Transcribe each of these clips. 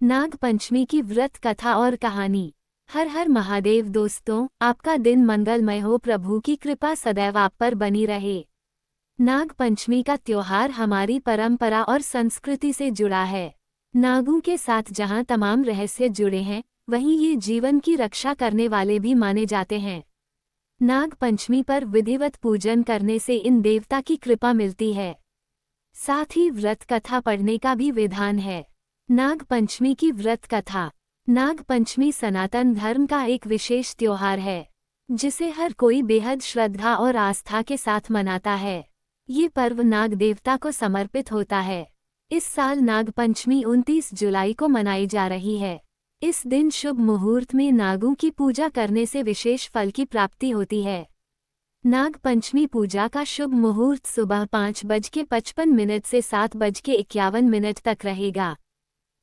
नाग पंचमी की व्रत कथा और कहानी। हर हर महादेव दोस्तों, आपका दिन मंगलमय हो। प्रभु की कृपा सदैव आप पर बनी रहे। नाग पंचमी का त्योहार हमारी परंपरा और संस्कृति से जुड़ा है। नागों के साथ जहां तमाम रहस्य जुड़े हैं, वहीं ये जीवन की रक्षा करने वाले भी माने जाते हैं। नाग पंचमी पर विधिवत पूजन करने से इन देवता की कृपा मिलती है। साथ ही व्रत कथा पढ़ने का भी विधान है। नाग पंचमी की व्रत कथा। नाग पंचमी सनातन धर्म का एक विशेष त्योहार है, जिसे हर कोई बेहद श्रद्धा और आस्था के साथ मनाता है। ये पर्व नाग देवता को समर्पित होता है। इस साल नाग पंचमी 29 जुलाई को मनाई जा रही है। इस दिन शुभ मुहूर्त में नागों की पूजा करने से विशेष फल की प्राप्ति होती है। नाग पंचमी पूजा का शुभ मुहूर्त सुबह 5:55 से 7:51 तक रहेगा।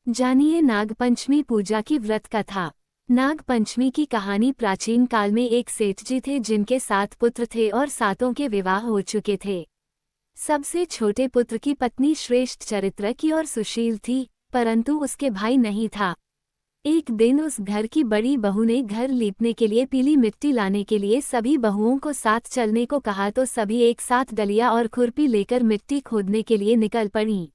जानिए नाग पंचमी पूजा की व्रत कथा। नाग पंचमी की कहानी प्राचीन काल में एक सेठ जी थे, जिनके 7 पुत्र थे और सातों के विवाह हो चुके थे। सबसे छोटे पुत्र की पत्नी श्रेष्ठ चरित्र की और सुशील थी, परंतु उसके भाई नहीं था। एक दिन उस घर की बड़ी बहू ने घर लीपने के लिए पीली मिट्टी लाने के लिए सभी बहुओं को साथ चलने को कहा, तो सभी एक साथ डलिया और खुरपी लेकर मिट्टी खोदने के लिए निकल पड़ी।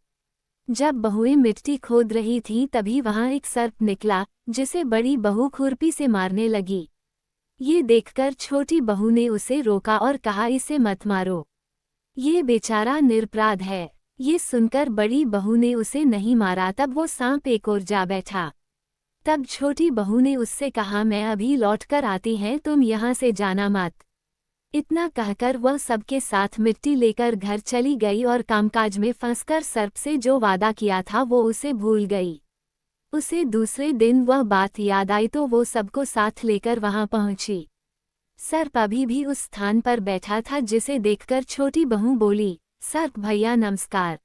जब बहुएं मिट्टी खोद रही थीं, तभी वहां एक सर्प निकला, जिसे बड़ी बहू खुरपी से मारने लगी। ये देखकर छोटी बहू ने उसे रोका और कहा, इसे मत मारो, ये बेचारा निरपराध है। ये सुनकर बड़ी बहू ने उसे नहीं मारा। तब वो सांप एक ओर जा बैठा। तब छोटी बहू ने उससे कहा, मैं अभी लौटकर आती हैं, तुम यहाँ से जाना मत। इतना कहकर वह सबके साथ मिट्टी लेकर घर चली गई और कामकाज में फंसकर सर्प से जो वादा किया था वो उसे भूल गई। उसे दूसरे दिन वह बात याद आई, तो वो सबको साथ लेकर वहां पहुंची। सर्प अभी भी उस स्थान पर बैठा था, जिसे देखकर छोटी बहू बोली, सर्प भैया नमस्कार।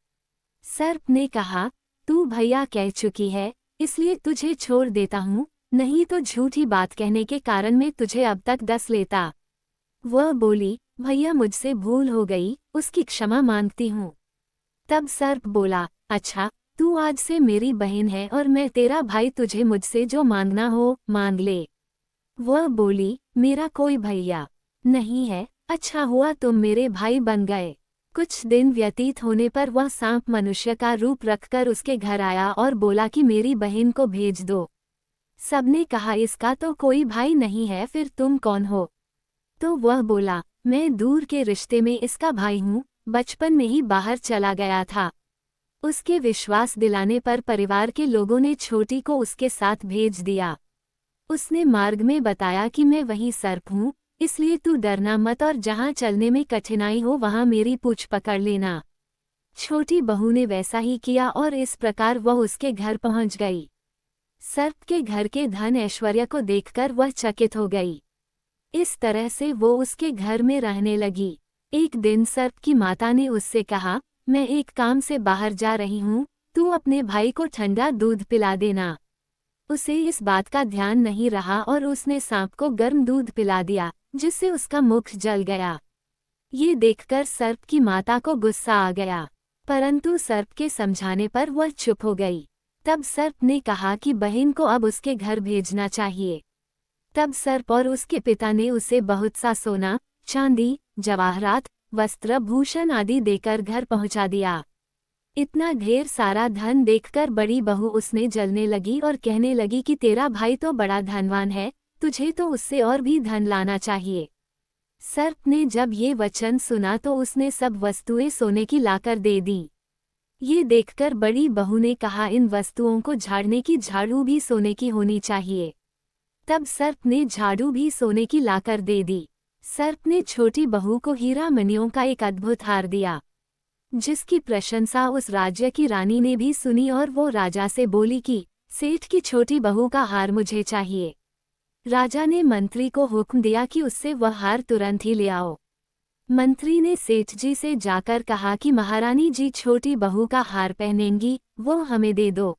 सर्प ने कहा, तू भैया कह चुकी है, इसलिए तुझे छोड़ देता हूँ, नहीं तो झूठी बात कहने के कारण मैं तुझे अब तक डस लेता। वह बोली, भैया मुझसे भूल हो गई, उसकी क्षमा मांगती हूँ। तब सर्प बोला, अच्छा, तू आज से मेरी बहन है और मैं तेरा भाई, तुझे मुझसे जो मांगना हो मांग ले। वह बोली, मेरा कोई भैया नहीं है, अच्छा हुआ तुम मेरे भाई बन गए। कुछ दिन व्यतीत होने पर वह सांप मनुष्य का रूप रखकर उसके घर आया और बोला कि मेरी बहन को भेज दो। सबने कहा, इसका तो कोई भाई नहीं है, फिर तुम कौन हो? तो वह बोला, मैं दूर के रिश्ते में इसका भाई हूँ, बचपन में ही बाहर चला गया था। उसके विश्वास दिलाने पर परिवार के लोगों ने छोटी को उसके साथ भेज दिया। उसने मार्ग में बताया कि मैं वही सर्प हूँ, इसलिए तू डरना मत और जहाँ चलने में कठिनाई हो वहाँ मेरी पूंछ पकड़ लेना। छोटी बहू ने वैसा ही किया और इस प्रकार वह उसके घर पहुँच गई। सर्प के घर के धन ऐश्वर्य को देखकर वह चकित हो गई। इस तरह से वो उसके घर में रहने लगी। एक दिन सर्प की माता ने उससे कहा, मैं एक काम से बाहर जा रही हूँ, तू अपने भाई को ठंडा दूध पिला देना। उसे इस बात का ध्यान नहीं रहा और उसने सांप को गर्म दूध पिला दिया, जिससे उसका मुख जल गया। ये देखकर सर्प की माता को गुस्सा आ गया, परंतु सर्प के समझाने पर वह चुप हो गई। तब सर्प ने कहा कि बहन को अब उसके घर भेजना चाहिए। तब सर्प और उसके पिता ने उसे बहुत सा सोना, चांदी, जवाहरात, वस्त्र, भूषण आदि देकर घर पहुंचा दिया। इतना ढेर सारा धन देखकर बड़ी बहू उसने जलने लगी और कहने लगी कि तेरा भाई तो बड़ा धनवान है, तुझे तो उससे और भी धन लाना चाहिए। सर्प ने जब ये वचन सुना तो उसने सब वस्तुएं सोने की लाकर दे दी। ये देखकर बड़ी बहू ने कहा, इन वस्तुओं को झाड़ने की झाड़ू भी सोने की होनी चाहिए। तब सर्प ने झाड़ू भी सोने की लाकर दे दी। सर्प ने छोटी बहू को हीरा मणियों का एक अद्भुत हार दिया, जिसकी प्रशंसा उस राज्य की रानी ने भी सुनी और वो राजा से बोली कि सेठ की छोटी बहू का हार मुझे चाहिए। राजा ने मंत्री को हुक्म दिया कि उससे वह हार तुरंत ही ले आओ। मंत्री ने सेठ जी से जाकर कहा कि महारानी जी छोटी बहू का हार पहनेंगी, वो हमें दे दो।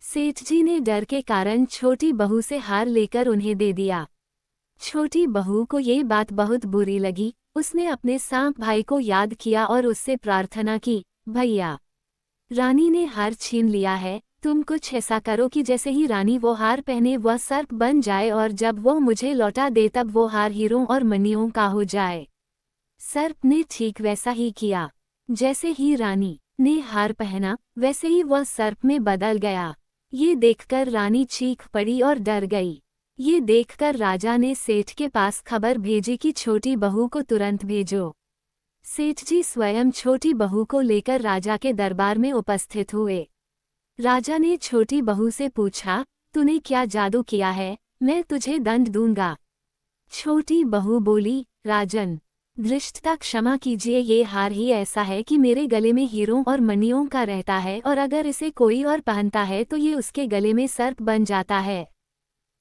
सेठ जी ने डर के कारण छोटी बहू से हार लेकर उन्हें दे दिया। छोटी बहू को ये बात बहुत बुरी लगी। उसने अपने सांप भाई को याद किया और उससे प्रार्थना की, भैया, रानी ने हार छीन लिया है, तुम कुछ ऐसा करो कि जैसे ही रानी वो हार पहने वह सर्प बन जाए और जब वो मुझे लौटा दे तब वो हार हीरों और मणियों का हो जाए। सर्प ने ठीक वैसा ही किया। जैसे ही रानी ने हार पहना वैसे ही वह सर्प में बदल गया। ये देखकर रानी चीख पड़ी और डर गई। ये देखकर राजा ने सेठ के पास खबर भेजी कि छोटी बहू को तुरंत भेजो। सेठ जी स्वयं छोटी बहू को लेकर राजा के दरबार में उपस्थित हुए। राजा ने छोटी बहू से पूछा, तूने क्या जादू किया है, मैं तुझे दंड दूंगा। छोटी बहू बोली, राजन धृष्टता क्षमा कीजिए, ये हार ही ऐसा है कि मेरे गले में हीरों और मणियों का रहता है और अगर इसे कोई और पहनता है तो ये उसके गले में सर्प बन जाता है।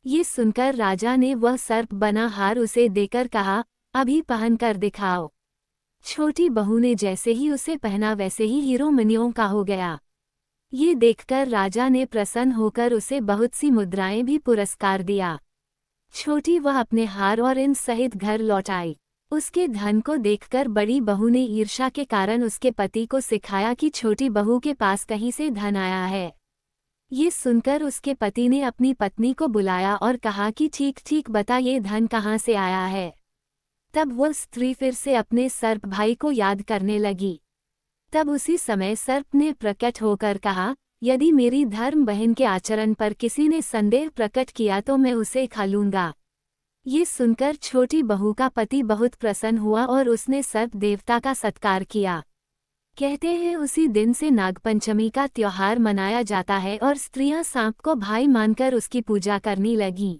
ये सुनकर राजा ने वह सर्प बना हार उसे देकर कहा, अभी पहन कर दिखाओ। छोटी बहू ने जैसे ही उसे पहना वैसे ही हीरो मणियों का हो गया। ये देखकर राजा ने प्रसन्न होकर उसे बहुत सी मुद्राएं भी पुरस्कार दिया। छोटी वह अपने हार और इन सहित घर लौट आई। उसके धन को देखकर बड़ी बहू ने ईर्ष्या के कारण उसके पति को सिखाया कि छोटी बहू के पास कहीं से धन आया है। ये सुनकर उसके पति ने अपनी पत्नी को बुलाया और कहा कि ठीक ठीक बता, ये धन कहाँ से आया है। तब वह स्त्री फिर से अपने सर्प भाई को याद करने लगी। तब उसी समय सर्प ने प्रकट होकर कहा, यदि मेरी धर्म बहन के आचरण पर किसी ने संदेह प्रकट किया तो मैं उसे खा लूंगा। ये सुनकर छोटी बहू का पति बहुत प्रसन्न हुआ और उसने सर्प देवता का सत्कार किया। कहते हैं उसी दिन से नागपंचमी का त्योहार मनाया जाता है और स्त्रियां सांप को भाई मानकर उसकी पूजा करने लगीं।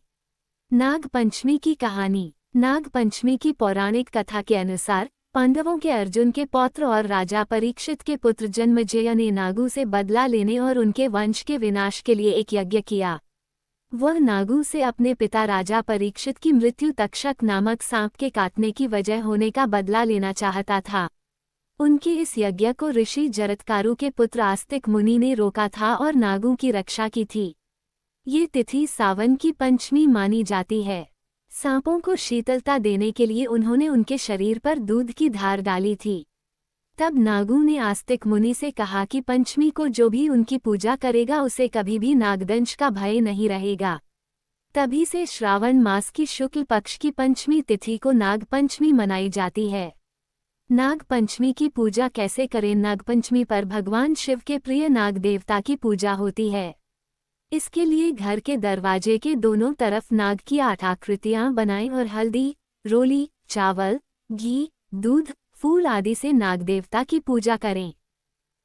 नागपंचमी की कहानी। नागपंचमी की पौराणिक कथा के अनुसार पांडवों के अर्जुन के पौत्र और राजा परीक्षित के पुत्र जन्मेजय ने नागों से बदला लेने और उनके वंश के विनाश के लिए एक यज्ञ किया। वह नागों से अपने पिता राजा परीक्षित की मृत्यु तक्षक नामक सांप के काटने की वजह होने का बदला लेना चाहता था। उनके इस यज्ञ को ऋषि जरत्कारु के पुत्र आस्तिक मुनि ने रोका था और नागों की रक्षा की थी। ये तिथि सावन की पंचमी मानी जाती है। सांपों को शीतलता देने के लिए उन्होंने उनके शरीर पर दूध की धार डाली थी। तब नागों ने आस्तिक मुनि से कहा कि पंचमी को जो भी उनकी पूजा करेगा उसे कभी भी नागदंश का भय नहीं रहेगा। तभी से श्रावण मास की शुक्ल पक्ष की पंचमी तिथि को नागपंचमी मनाई जाती है। नागपंचमी की पूजा कैसे करें? नागपंचमी पर भगवान शिव के प्रिय नाग देवता की पूजा होती है। इसके लिए घर के दरवाजे के दोनों तरफ नाग की 8 आकृतियां बनाएं और हल्दी, रोली, चावल, घी, दूध, फूल आदि से नाग देवता की पूजा करें।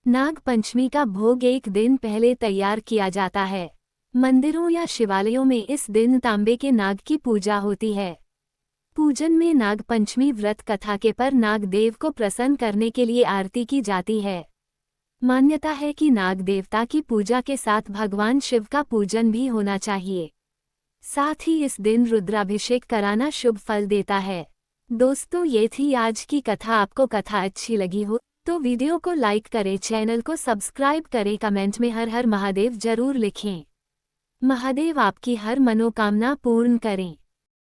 नाग पंचमी का भोग एक दिन पहले तैयार किया जाता है। मंदिरों या शिवालयों में इस दिन तांबे के नाग की पूजा होती है। पूजन में नाग पंचमी व्रत कथा के पर नाग देव को प्रसन्न करने के लिए आरती की जाती है। मान्यता है कि नाग देवता की पूजा के साथ भगवान शिव का पूजन भी होना चाहिए। साथ ही इस दिन रुद्राभिषेक कराना शुभ फल देता है। दोस्तों, ये थी आज की कथा। आपको कथा अच्छी लगी हो तो वीडियो को लाइक करें, चैनल को सब्सक्राइब करें, कमेंट में हर हर महादेव जरूर लिखें। महादेव आपकी हर मनोकामना पूर्ण करें।